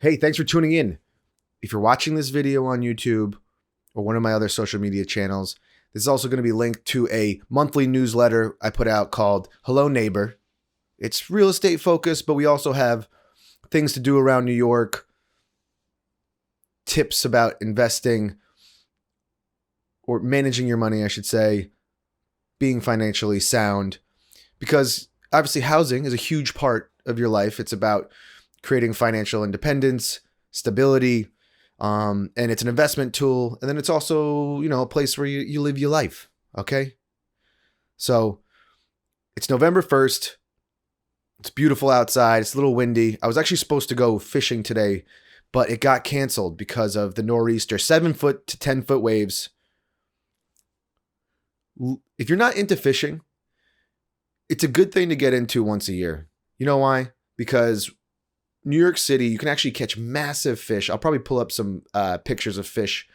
Hey, thanks for tuning in. If you're watching this video on YouTube or one of my other social media channels, this is also going to be linked to a monthly newsletter I put out called Hello Neighbor. It's real estate focused, but we also have things to do around New York, tips about investing or managing your money, I should say, being financially sound, because obviously housing is a huge part of your life. It's about creating financial independence, stability, and it's an investment tool. And then it's also, a place where you live your life. Okay. So it's November 1st. It's beautiful outside. It's a little windy. I was actually supposed to go fishing today, but it got canceled because of the nor'easter, 7-foot to 10-foot waves. If you're not into fishing, it's a good thing to get into once a year. You know why? Because New York City, you can actually catch massive fish. I'll probably pull up some pictures of fish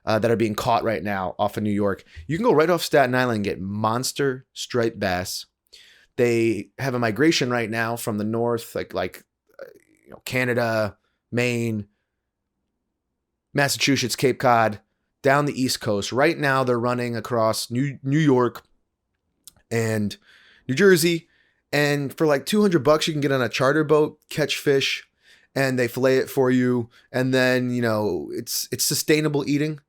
that are being caught right now off of New York. You can go right off Staten Island and get monster striped bass. They have a migration right now from the north, like Canada, Maine, Massachusetts, Cape Cod, down the East Coast. Right now, they're running across New York and New Jersey. And for like $200, you can get on a charter boat, catch fish, and they fillet it for you. And then, it's sustainable eating.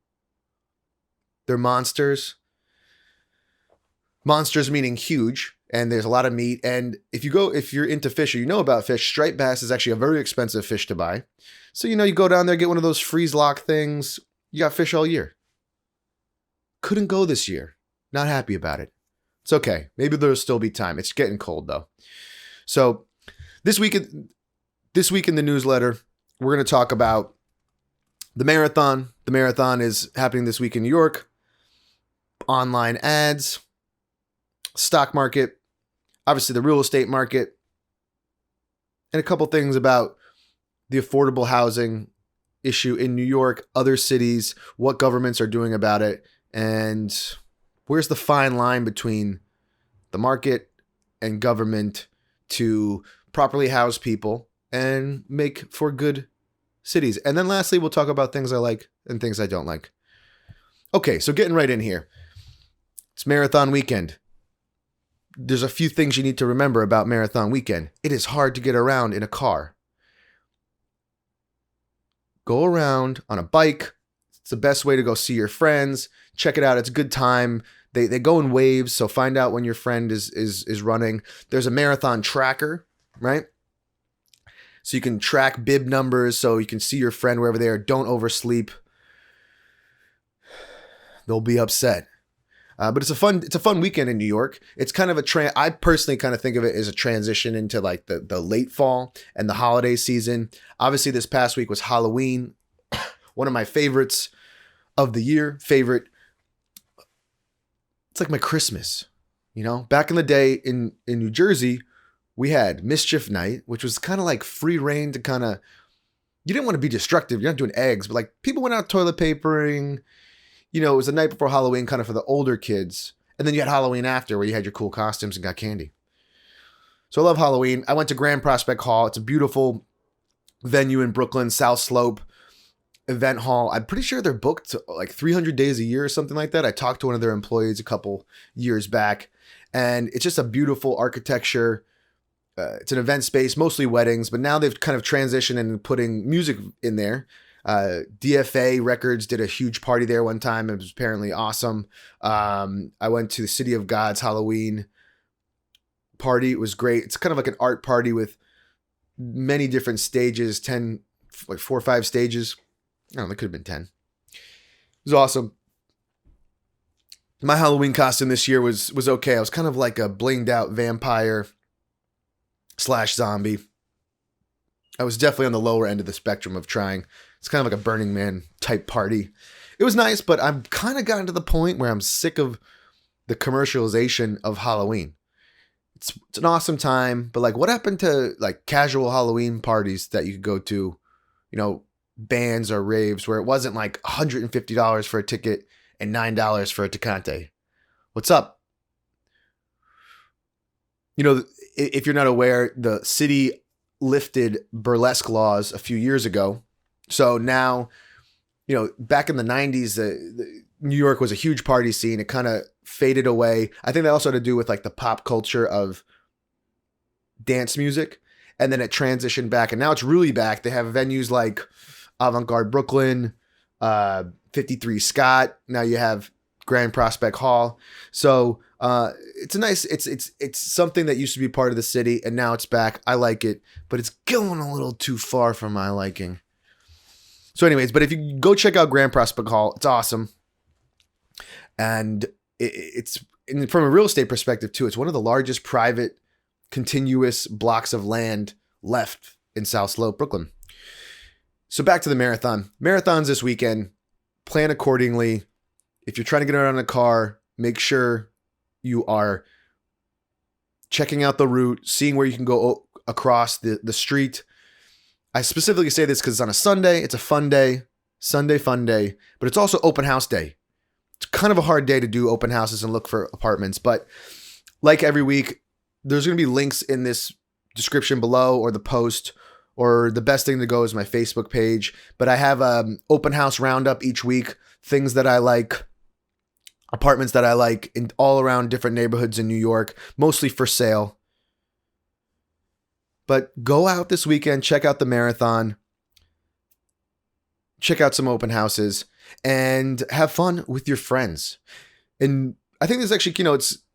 They're monsters. Monsters meaning huge. And there's a lot of meat. And if you're into fish or you know about fish, striped bass is actually a very expensive fish to buy. So, you go down there, get one of those freeze lock things. You got fish all year. Couldn't go this year. Not happy about it. It's okay. Maybe there'll still be time. It's getting cold though. So this week in the newsletter, we're going to talk about the marathon. The marathon is happening this week in New York. Online ads, stock market, obviously the real estate market, and a couple things about the affordable housing issue in New York, other cities, what governments are doing about it, and where's the fine line between the market and government to properly house people and make for good cities. And then lastly, we'll talk about things I like and things I don't like. Okay, so getting right in here. It's marathon weekend. There's a few things you need to remember about marathon weekend. It is hard to get around in a car. Go around on a bike. It's the best way to go see your friends. Check it out. It's a good time. They go in waves, so find out when your friend is running. There's a marathon tracker, right? So you can track bib numbers so you can see your friend wherever they are. Don't oversleep. They'll be upset. But it's a fun weekend in New York. It's kind of I personally kind of think of it as a transition into like the late fall and the holiday season. Obviously, this past week was Halloween, one of my favorites of the year. It's like my Christmas, Back in the day in New Jersey, we had Mischief Night, which was kind of like free reign to you didn't want to be destructive. You're not doing eggs, but like people went out toilet papering. It was the night before Halloween, kind of for the older kids. And then you had Halloween after, where you had your cool costumes and got candy. So I love Halloween. I went to Grand Prospect Hall. It's a beautiful venue in Brooklyn, South Slope event hall. I'm pretty sure they're booked like 300 days a year or something like that. I talked to one of their employees a couple years back, and it's just a beautiful architecture. It's an event space, mostly weddings, but now they've kind of transitioned and putting music in there. DFA Records did a huge party there one time. It was apparently awesome. I went to the City of God's Halloween party. It was great. It's kind of like an art party with many different stages, 4 or 5 stages. I don't know, it could have been 10. It was awesome. My Halloween costume this year was okay. I was kind of like a blinged out vampire / zombie. I was definitely on the lower end of the spectrum of trying. It's kind of like a Burning Man type party. It was nice, but I've kind of gotten to the point where I'm sick of the commercialization of Halloween. It's an awesome time, but like what happened to like casual Halloween parties that you could go to, bands or raves where it wasn't like $150 for a ticket and $9 for a Tecate? What's up? If you're not aware, the city lifted burlesque laws a few years ago. So now, back in the 90s, New York was a huge party scene. It kind of faded away. I think that also had to do with like the pop culture of dance music. And then it transitioned back. And now it's really back. They have venues like Avant-Garde Brooklyn, 53 Schott. Now you have Grand Prospect Hall. So it's a nice, it's something that used to be part of the city. And now it's back. I like it. But it's going a little too far for my liking. So anyways, but if you go check out Grand Prospect Hall, it's awesome. And from a real estate perspective too, it's one of the largest private continuous blocks of land left in South Slope, Brooklyn. So back to the marathon. Marathons this weekend. Plan accordingly. If you're trying to get around in a car, make sure you are checking out the route, seeing where you can go across the street. I specifically say this because it's on a Sunday. It's a fun day. Sunday fun day. But it's also open house day. It's kind of a hard day to do open houses and look for apartments. But like every week, there's going to be links in this description below or the post, or the best thing to go is my Facebook page. But I have open house roundup each week, things that I like, apartments that I like in all around different neighborhoods in New York, mostly for sale. But go out this weekend, check out the marathon, check out some open houses, and have fun with your friends. And I think this actually,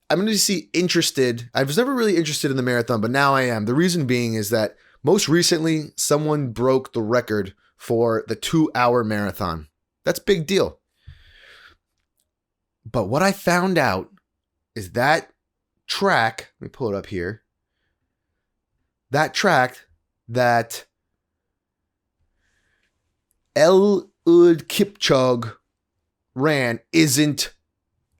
I'm going to see interested. I was never really interested in the marathon, but now I am. The reason being is that most recently, someone broke the record for the 2-hour marathon. That's a big deal. But what I found out is that track, let me pull it up here. That track that Eliud Kipchoge ran isn't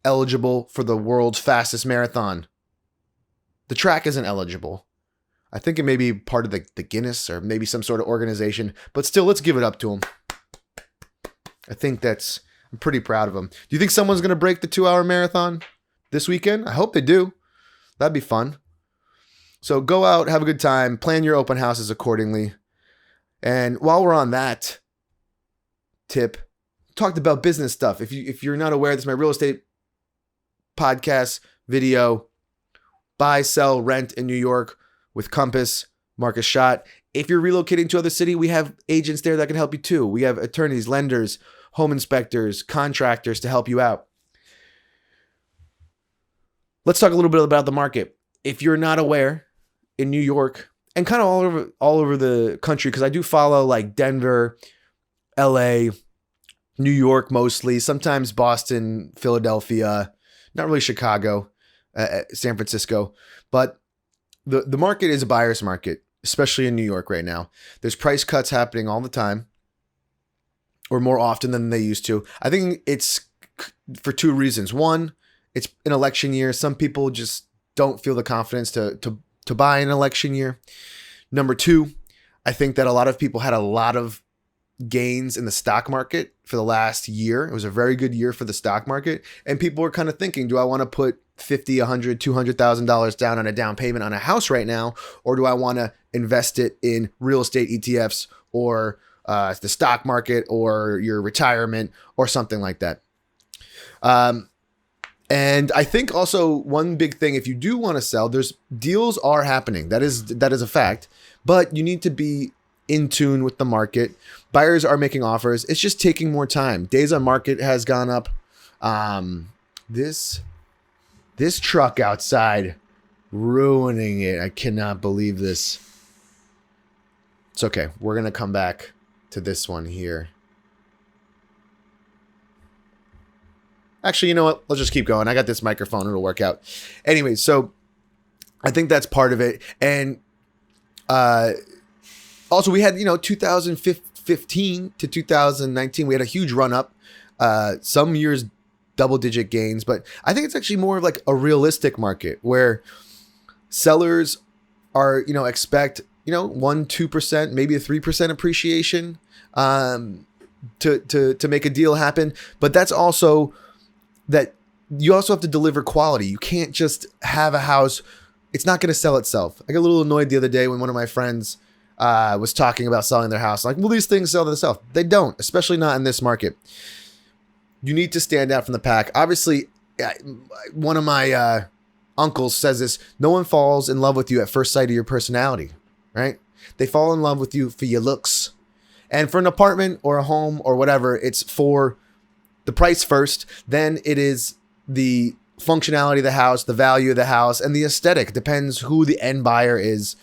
eligible for the world's fastest marathon. The track isn't eligible. I think it may be part of the Guinness or maybe some sort of organization, but still, let's give it up to him. I think I'm pretty proud of him. Do you think someone's going to break the 2-hour marathon this weekend? I hope they do. That'd be fun. So go out, have a good time, plan your open houses accordingly. And while we're on that tip, talked about business stuff. If you're not aware, this is my real estate podcast video, buy, sell, rent in New York with Compass, Marcus Schott. If you're relocating to other city, we have agents there that can help you too. We have attorneys, lenders, home inspectors, contractors to help you out. Let's talk a little bit about the market. If you're not aware, in New York and kind of all over the country, because I do follow like Denver, LA, New York mostly, sometimes Boston, Philadelphia, not really Chicago, San Francisco, but the market is a buyer's market, especially in New York right now. There's price cuts happening all the time, or more often than they used to. I think it's for two reasons. One, it's an election year. Some people just don't feel the confidence to buy an election year. Number two, I think that a lot of people had a lot of gains in the stock market for the last year. It was a very good year for the stock market. And people were kind of thinking, do I want to put $50, $100, $200,000 down on a down payment on a house right now? Or do I want to invest it in real estate ETFs or the stock market or your retirement or something like that? And I think also one big thing, if you do want to sell, there's deals are happening. That is a fact, but you need to be in tune with the market. Buyers are making offers. It's just taking more time. Days on market has gone up. This truck outside ruining it. I cannot believe this. It's okay. We're going to come back to this one here. Actually, you know what? Let's just keep going. I got this microphone. It'll work out. Anyway, so I think that's part of it. And also we had, 2015 to 2019, we had a huge run up. Some years double-digit gains, but I think it's actually more of like a realistic market where sellers are, expect, 1-2%, maybe a 3% appreciation to make a deal happen. But that's also that you also have to deliver quality. You can't just have a house. It's not going to sell itself. I got a little annoyed the other day when one of my friends was talking about selling their house. Like, well, these things sell themselves. They don't, especially not in this market. You need to stand out from the pack. Obviously, one of my uncles says this: no one falls in love with you at first sight of your personality, right? They fall in love with you for your looks. And for an apartment or a home or whatever, it's for the price first. Then it is the functionality of the house, the value of the house, and the aesthetic. Depends who the end buyer is.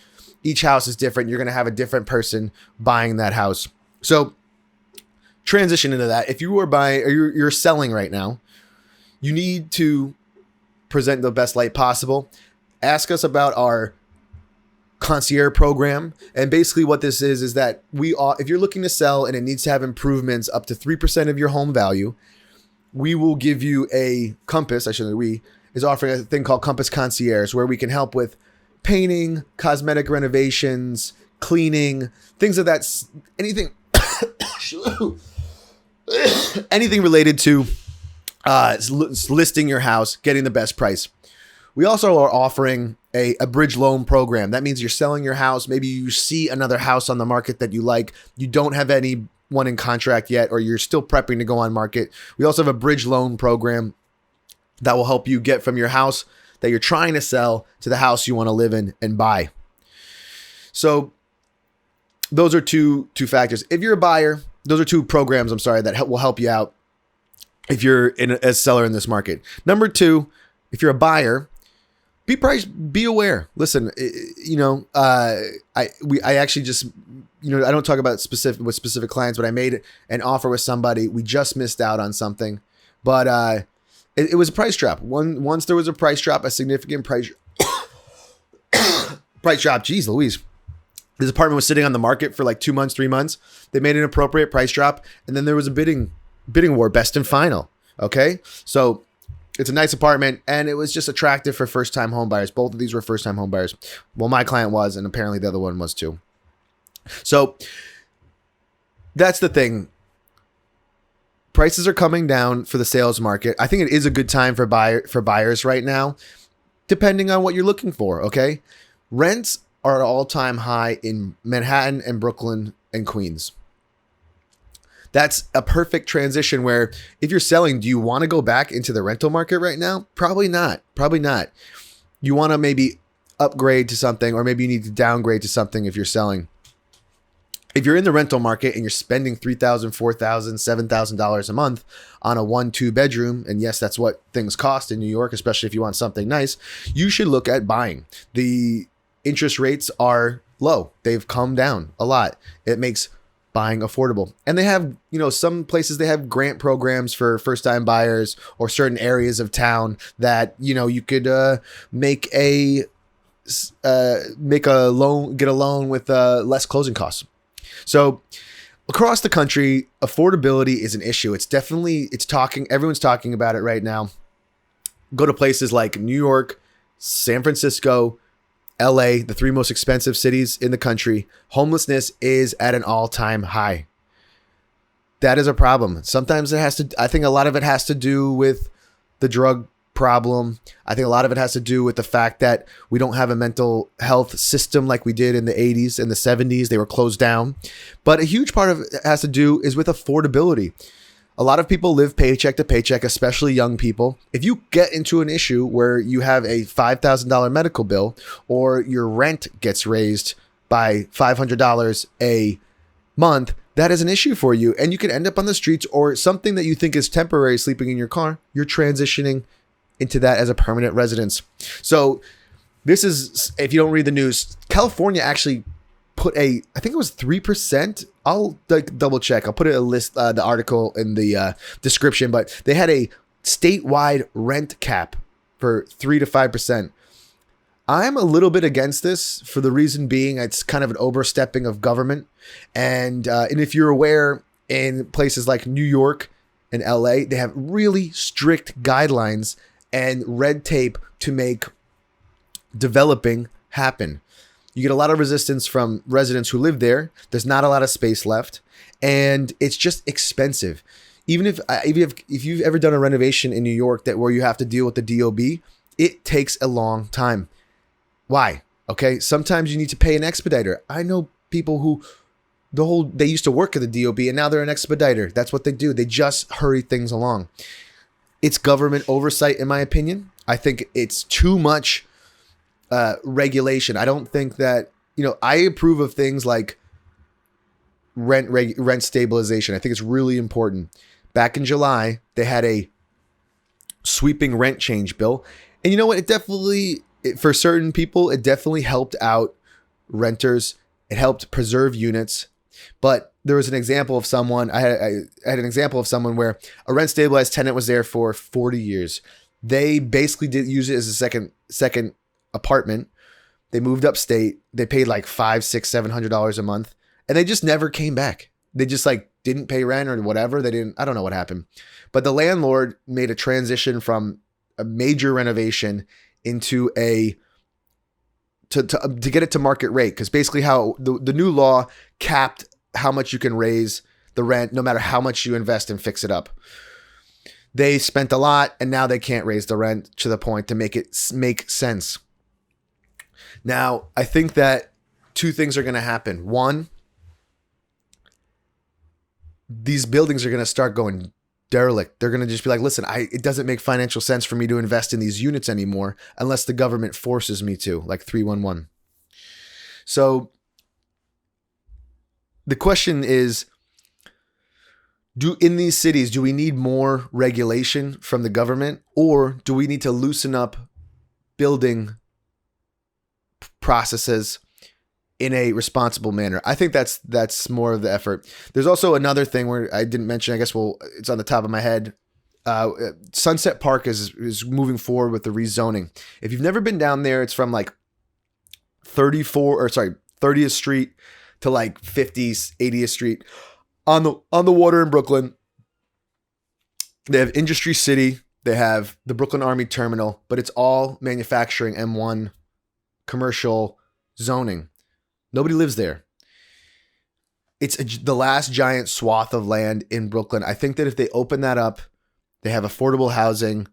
Each house is different. You're going to have a different person buying that house. So transition into that. If you are buying or you're selling right now, you need to present the best light possible. Ask us about our concierge program. And basically what this is that if you're looking to sell and it needs to have improvements up to 3% of your home value, we will give you a Compass. Is offering a thing called Compass Concierge, where we can help with painting, cosmetic renovations, cleaning, things of that, anything, anything related to listing your house, getting the best price. We also are offering a bridge loan program. That means you're selling your house. Maybe you see another house on the market that you like. You don't have anyone in contract yet, or you're still prepping to go on market. We also have a bridge loan program that will help you get from your house that you're trying to sell to the house you want to live in and buy. So those are two factors. If you're a buyer, those are two programs, that will help you out if you're a seller in this market. Number two, if you're a buyer, be aware. Listen, I actually just, I don't talk about specific clients, but I made an offer with somebody. We just missed out on something, but it was a price drop. Once there was a price drop, a significant price drop. Geez Louise. This apartment was sitting on the market for like 2 months, 3 months. They made an appropriate price drop, and then there was a bidding war, best and final. Okay, so it's a nice apartment, and it was just attractive for first-time home buyers. Both of these were first-time home buyers. Well, my client was, and apparently the other one was too. So that's the thing. Prices are coming down for the sales market. I think it is a good time for buyers right now, depending on what you're looking for. Okay, rents are at an all-time high in Manhattan and Brooklyn and Queens. That's a perfect transition where if you're selling, do you want to go back into the rental market right now? Probably not. You want to maybe upgrade to something, or maybe you need to downgrade to something if you're selling. If you're in the rental market and you're spending $3,000, $4,000, $7,000 a month on a 1-2 bedroom, and yes, that's what things cost in New York, especially if you want something nice, you should look at buying. The interest rates are low. They've come down a lot. It makes buying affordable. And they have, some places they have grant programs for first-time buyers, or certain areas of town that, you could make a loan, get a loan with less closing costs. So across the country, affordability is an issue. Everyone's talking about it right now. Go to places like New York, San Francisco, LA, the 3 most expensive cities in the country. Homelessness is at an all-time high. That is a problem. Sometimes I think a lot of it has to do with the drug problem. I think a lot of it has to do with the fact that we don't have a mental health system like we did in the 80s and the 70s. They were closed down. But a huge part of it has to do is with affordability. A lot of people live paycheck to paycheck, especially young people. If you get into an issue where you have a $5,000 medical bill, or your rent gets raised by $500 a month, that is an issue for you. And you can end up on the streets, or something that you think is temporary, sleeping in your car, you're transitioning into that as a permanent residence. So this is, if you don't read the news, California actually put I think it was 3%. I'll double check. I'll put a list, the article in the description, but they had a statewide rent cap for 3 to 5%. I'm a little bit against this, for the reason being it's kind of an overstepping of government. And if you're aware, in places like New York and LA, they have really strict guidelines and red tape to make developing happen. You get a lot of resistance from residents who live there. There's not a lot of space left, and it's just expensive. Even if you've ever done a renovation in New York where you have to deal with the DOB, it takes a long time. Why? Okay, sometimes you need to pay an expediter. I know people who they used to work at the DOB and now they're an expediter. That's what they do. They just hurry things along. It's government oversight, in my opinion. I think it's too much regulation. I don't think that, I approve of things like rent stabilization. I think it's really important. Back in July, they had a sweeping rent change bill. And you know what? For certain people, it definitely helped out renters. It helped preserve units. But there was an example of someone, I had an example of someone where a rent stabilized tenant was there for 40 years. They basically did use it as a second apartment. They moved upstate. They paid like $500, $600, $700 a month, and they just never came back. They just didn't pay rent or whatever. I don't know what happened, but the landlord made a transition from a major renovation into to get it to market rate. Because basically how the new law capped how much you can raise the rent, no matter how much you invest and fix it up. They spent a lot and now they can't raise the rent to the point to make it make sense. Now, I think that two things are going to happen. One, these buildings are going to start going derelict. They're going to just be like, listen, it doesn't make financial sense for me to invest in these units anymore unless the government forces me to, like 311. So the question is, in these cities, do we need more regulation from the government, or do we need to loosen up building processes in a responsible manner? I think that's more of the effort. There's also another thing where I didn't mention, I guess, it's on the top of my head. Sunset Park is moving forward with the rezoning. If you've never been down there, it's from like 30th Street to like 50th, 80th Street on the water in Brooklyn. They have Industry City. They have the Brooklyn Army Terminal, but it's all manufacturing M1 commercial zoning. Nobody lives there. It's the last giant swath of land in Brooklyn. I think that if they open that up, they have affordable housing,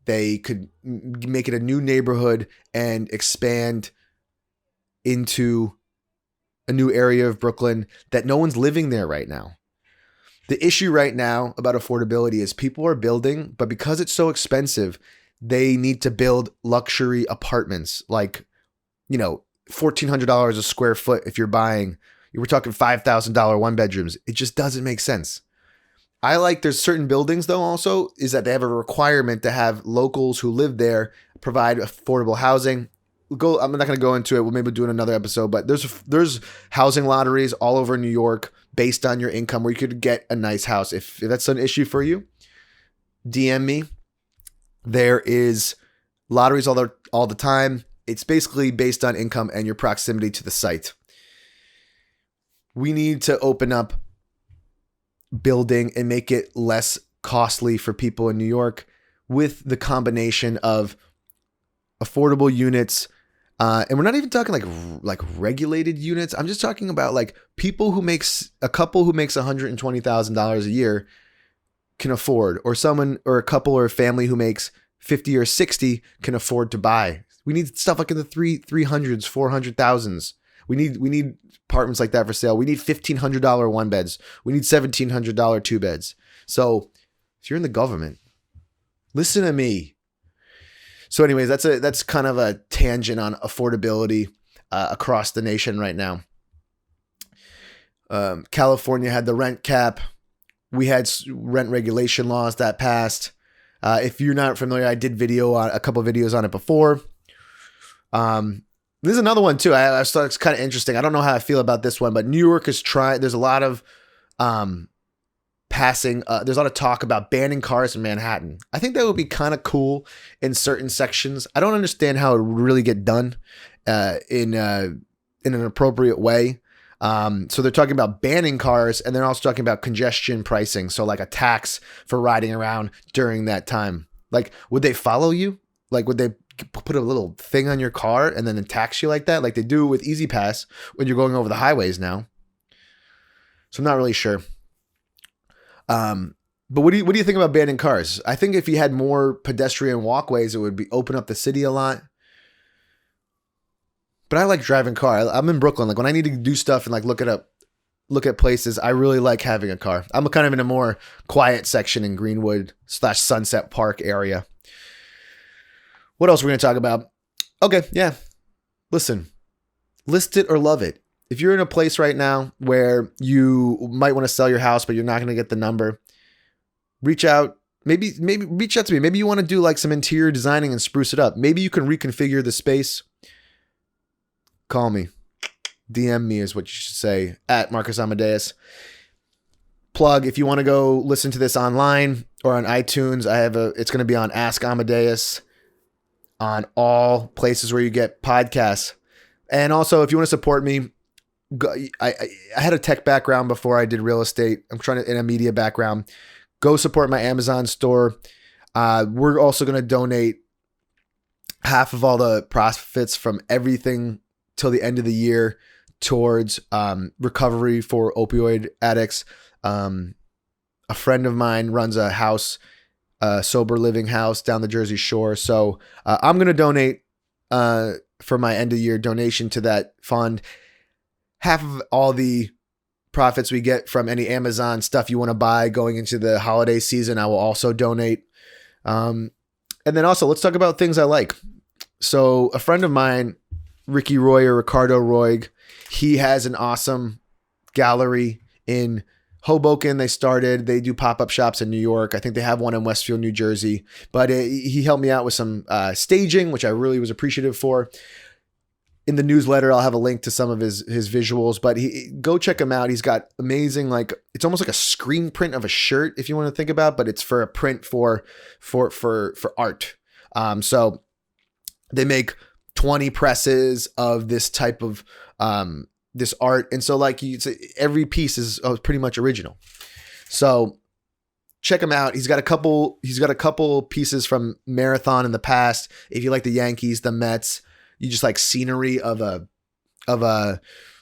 they could make it a new neighborhood and expand into a new area of Brooklyn that no one's living there right now. The issue right now about affordability is people are building, but because it's so expensive, they need to build luxury apartments like, $1,400 a square foot. If you're talking $5,000 one bedrooms. It just doesn't make sense. There's certain buildings though also is that they have a requirement to have locals who live there provide affordable housing. I'm not going to go into it. We'll maybe do it in another episode, but there's housing lotteries all over New York based on your income where you could get a nice house. If that's an issue for you, DM me. There is lotteries all the time. It's basically based on income and your proximity to the site. We need to open up building and make it less costly for people in New York with the combination of affordable units. And we're not even talking like regulated units. I'm just talking about like people a couple who makes $120,000 a year can afford, or a couple or a family who makes 50 or 60 can afford to buy. We need stuff like in the 300s, 400,000s. We need apartments like that for sale. We need $1,500 one beds. We need $1,700 two beds. So if you're in the government, listen to me. So anyways, that's kind of a tangent on affordability across the nation right now. California had the rent cap. We had rent regulation laws that passed. If you're not familiar, I did a couple videos on it before. There's another one too. I thought it's kind of interesting. I don't know how I feel about this one, but New York is trying. There's a lot of there's a lot of talk about banning cars in Manhattan. I think that would be kind of cool in certain sections. I don't understand how it would really get done in an appropriate way. So they're talking about banning cars, and they're also talking about congestion pricing. So like a tax for riding around during that time. Like, would they follow you? Like, would they put a little thing on your car and then tax you like that? Like they do with Easy Pass when you're going over the highways now. So I'm not really sure. But what do you think about banning cars? I think if you had more pedestrian walkways, it would open up the city a lot. But I like driving car. I'm in Brooklyn. Like when I need to do stuff and like look at places, I really like having a car. I'm kind of in a more quiet section in Greenwood / Sunset Park area. What else are we going to talk about? Okay, yeah. Listen, list it or love it. If you're in a place right now where you might want to sell your house, but you're not going to get the number, reach out. Maybe reach out to me. Maybe you want to do like some interior designing and spruce it up. Maybe you can reconfigure the space. Call me. DM me is what you should say, at Marcus Amadeus. Plug, if you want to go listen to this online or on iTunes, it's going to be on Ask Amadeus on all places where you get podcasts. And also, if you want to support me, I had a tech background before I did real estate. I'm trying to in a media background. Go support my Amazon store. We're also going to donate half of all the profits from everything till the end of the year towards recovery for opioid addicts. A friend of mine runs a house, a sober living house down the Jersey Shore. So I'm going to donate for my end of year donation to that fund. Half of all the profits we get from any Amazon stuff you want to buy going into the holiday season, I will also donate. And then also let's talk about things I like. So a friend of mine, Ricky Roy or Ricardo Roy, he has an awesome gallery in Hoboken. They do pop-up shops in New York. I think they have one in Westfield, New Jersey, but he helped me out with some staging, which I really was appreciative for. In the newsletter, I'll have a link to some of his visuals, but go check him out. He's got amazing, like, it's almost like a screen print of a shirt, if you want to think about, but it's for a print for art. So they make 20 presses of this type of this art, and so like every piece is pretty much original. So check him out. He's got a couple pieces from Marathon in the past. If you like the Yankees, the Mets, you just like scenery of a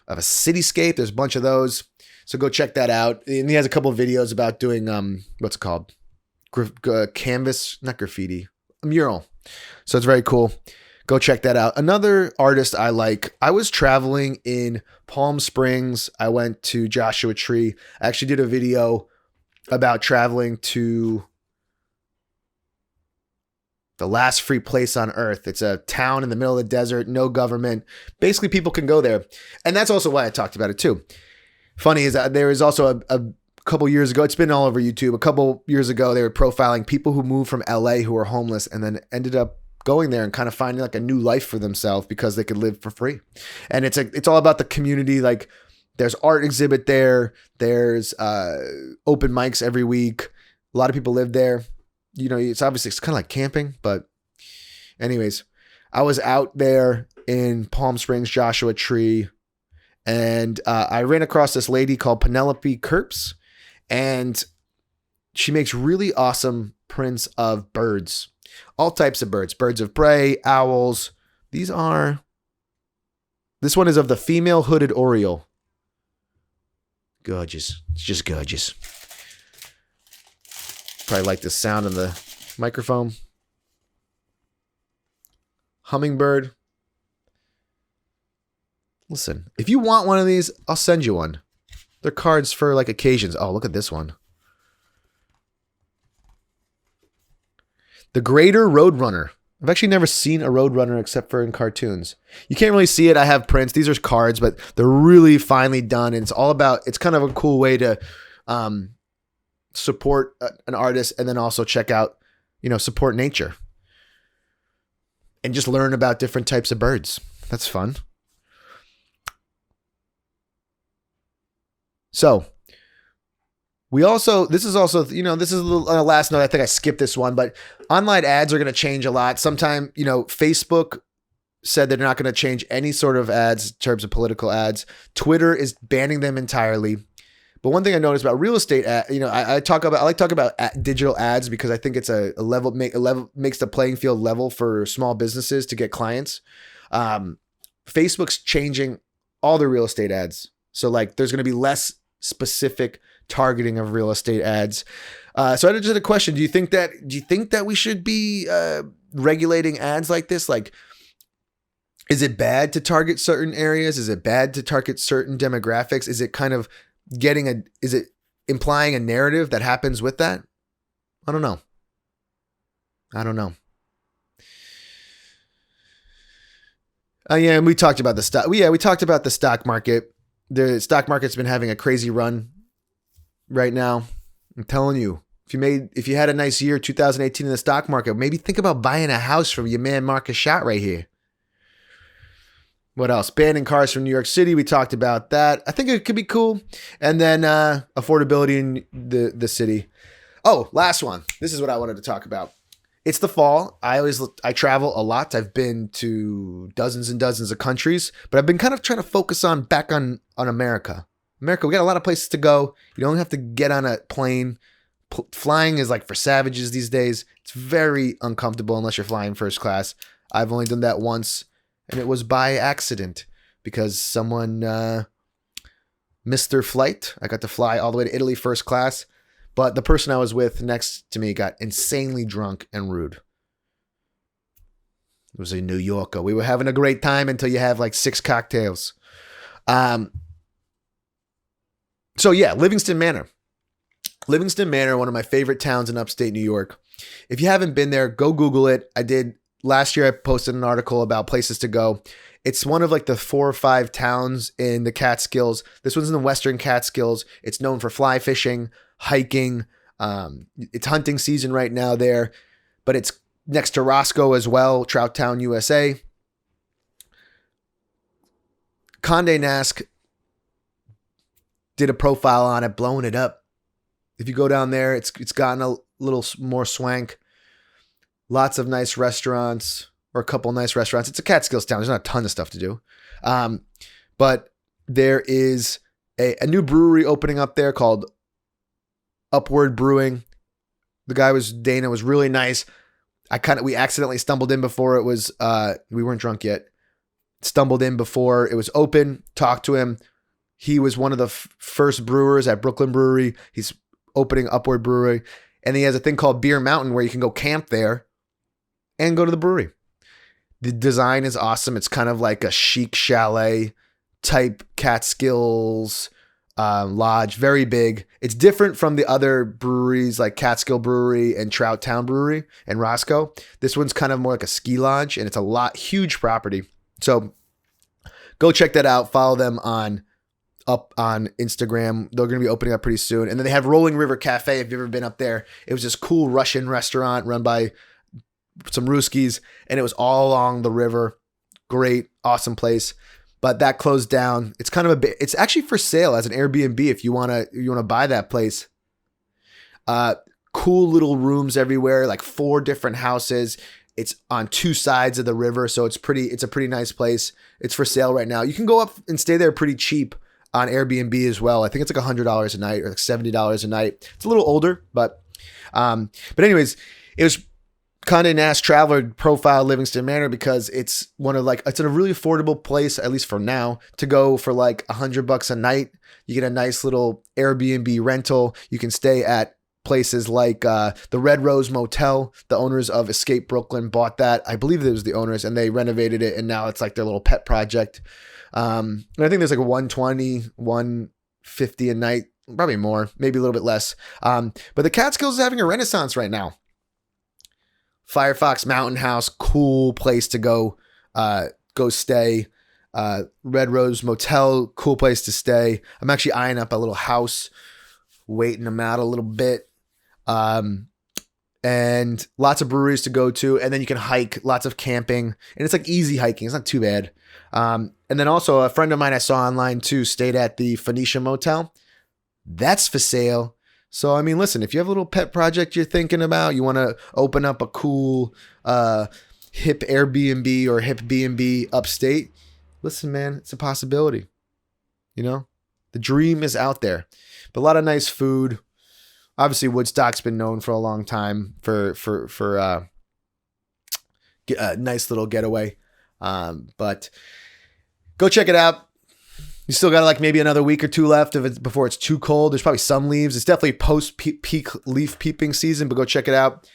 cityscape. There's a bunch of those. So go check that out. And he has a couple of videos about doing what's it called? Canvas, not graffiti, a mural. So it's very cool. Go check that out. Another artist I like, I was traveling in Palm Springs. I went to Joshua Tree. I actually did a video about traveling to the last free place on earth. It's a town in the middle of the desert, no government. Basically, people can go there. And that's also why I talked about it too. Funny is that there is also a couple years ago, it's been all over YouTube. A couple years ago, they were profiling people who moved from LA who were homeless and then ended up going there and kind of finding like a new life for themselves because they could live for free. And it's all about the community. Like there's art exhibit there. There's open mics every week. A lot of people live there. You know, it's kind of like camping, but anyways, I was out there in Palm Springs, Joshua Tree, and I ran across this lady called Penelope Kerps, and she makes really awesome prints of birds, all types of birds of prey, owls. This one is of the female hooded oriole. Gorgeous. It's just gorgeous. Probably like the sound of the microphone. Hummingbird. Listen, if you want one of these, I'll send you one. They're cards for like occasions. Oh, look at this one. The Greater Roadrunner. I've actually never seen a Roadrunner except for in cartoons. You can't really see it. I have prints. These are cards, but they're really finely done. And it's kind of a cool way to support an artist and then also check out, support nature and just learn about different types of birds. That's fun. So this is a little last note. I think I skipped this one, but online ads are going to change a lot. Sometime, Facebook said they're not going to change any sort of ads in terms of political ads. Twitter is banning them entirely. But one thing I noticed about real estate, I like to talk about digital ads because I think it's a level makes the playing field level for small businesses to get clients. Facebook's changing all the real estate ads, so like there's going to be less specific targeting of real estate ads. So I just had a question: Do you think that we should be regulating ads like this? Like, Is it bad to target certain areas? Is it bad to target certain demographics? Is it kind of is it implying a narrative that happens with that? I don't know. Yeah, and we talked about the stock. We talked about the stock market. The stock market's been having a crazy run right now. I'm telling you, if you had a nice year, 2018 in the stock market, maybe think about buying a house from your man Marcus Schott right here. What else? Banning cars from New York City. We talked about that. I think it could be cool. And then affordability in the city. Oh, last one. This is what I wanted to talk about. It's the fall. I travel a lot. I've been to dozens and dozens of countries, but I've been kind of trying to focus back on America. America, we got a lot of places to go. You don't have to get on a plane. Flying is like for savages these days. It's very uncomfortable unless you're flying first class. I've only done that once, and it was by accident because someone missed their flight. I got to fly all the way to Italy first class. But the person I was with next to me got insanely drunk and rude. It was a New Yorker. We were having a great time until you have like 6 cocktails. So yeah, Livingston Manor. Livingston Manor, one of my favorite towns in upstate New York. If you haven't been there, go Google it. Last year I posted an article about places to go. It's one of like the 4 or 5 towns in the Catskills. This one's in the Western Catskills. It's known for fly fishing, hiking. It's hunting season right now there, but it's next to Roscoe as well, Trout Town, USA. Condé Nast did a profile on it, blowing it up. If you go down there, it's gotten a little more swank. Lots of nice restaurants, or a couple nice restaurants. It's a Catskills town. There's not a ton of stuff to do. But there is a new brewery opening up there called Upward Brewing. Dana was really nice. We accidentally stumbled in before it was, we weren't drunk yet. Stumbled in before it was open, talked to him. He was one of the first brewers at Brooklyn Brewery. He's opening Upward Brewery. And he has a thing called Beer Mountain where you can go camp there and go to the brewery. The design is awesome. It's kind of like a chic chalet type Catskills lodge, very big. It's different from the other breweries like Catskill Brewery and Trout Town Brewery and Roscoe. This one's kind of more like a ski lodge, and it's huge property. So go check that out. Follow them on Instagram. They're going to be opening up pretty soon. And then they have Rolling River Cafe. If you've ever been up there, it was this cool Russian restaurant run by some Ruskies, and it was all along the river. Great, awesome place. But that closed down. It's kind of it's actually for sale as an Airbnb if you want to buy that place. Cool little rooms everywhere, like 4 different houses. It's on 2 sides of the river, so it's a pretty nice place. It's for sale right now. You can go up and stay there pretty cheap on Airbnb as well. I think it's like $100 a night or like $70 a night. It's a little older, but anyways, it was Condé Nast Traveler profile Livingston Manor because it's it's a really affordable place, at least for now, to go for like $100 a night. You get a nice little Airbnb rental. You can stay at places like the Red Rose Motel. The owners of Escape Brooklyn bought that. I believe it was the owners, and they renovated it, and now it's like their little pet project. And I think there's like a $120, $150 a night, probably more, maybe a little bit less. But the Catskills is having a renaissance right now. Firefox Mountain House, cool place to go stay. Red Rose Motel, cool place to stay. I'm actually eyeing up a little house, waiting them out a little bit. And lots of breweries to go to. And then you can hike, lots of camping. And it's like easy hiking. It's not too bad. And then also a friend of mine I saw online too stayed at the Phoenicia Motel. That's for sale. So, I mean, listen, if you have a little pet project you're thinking about, you want to open up a cool hip Airbnb or hip B&B upstate, listen, man, it's a possibility. You know, the dream is out there. But a lot of nice food. Obviously, Woodstock's been known for a long time for a nice little getaway. But go check it out. You still got like maybe another week or 2 left before it's too cold. There's probably some leaves. It's definitely post-peak leaf peeping season, but go check it out.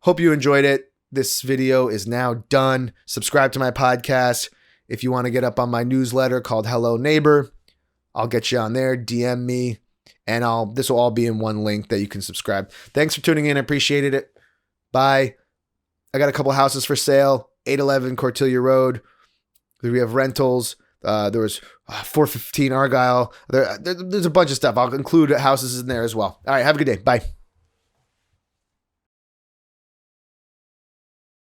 Hope you enjoyed it. This video is now done. Subscribe to my podcast. If you want to get up on my newsletter called Hello Neighbor, I'll get you on there. DM me, and this will all be in one link that you can subscribe. Thanks for tuning in. I appreciated it. Bye. I got a couple houses for sale. 811 Cortilia Road. We have rentals. There was 415 Argyle. There's a bunch of stuff. I'll include houses in there as well. All right. Have a good day. Bye.